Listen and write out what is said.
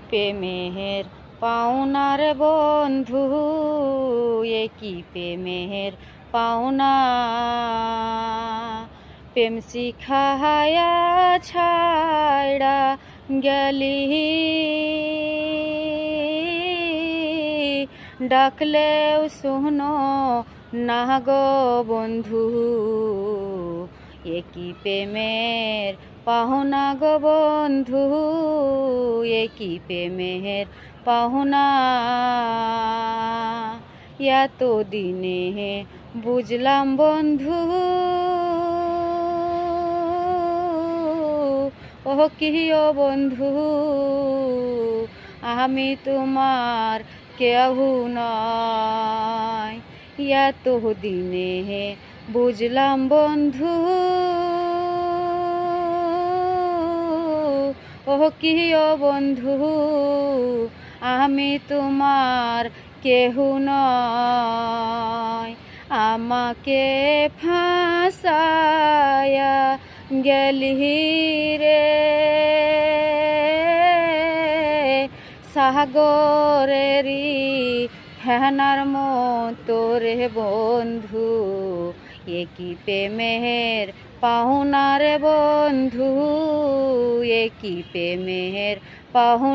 প্রেমের পাওনার বন্ধু, একই প্রেমের পাওনা। প্রেম শিখায়া ছাইড়া গেলি, ডাকলেও শোনো না গো বন্ধু, একই প্রেমের পাওনা গো বন্ধু, একই প্রেমের পাওনা। এত দিনে বুঝলাম বন্ধু, ও কি ও বন্ধু, আমি তোমার কেউ নয়। এত দিনে বুঝলাম বন্ধু, ও কি ও বন্ধু, আমি তোমার কেহ নয়। আমাকে ফাঁসায়া গেলি রে সাগরেরই ফেনার মতো রে বন্ধু, একই প্রেমের পাওনা রে বন্ধু, একই প্রেমের পাওনা।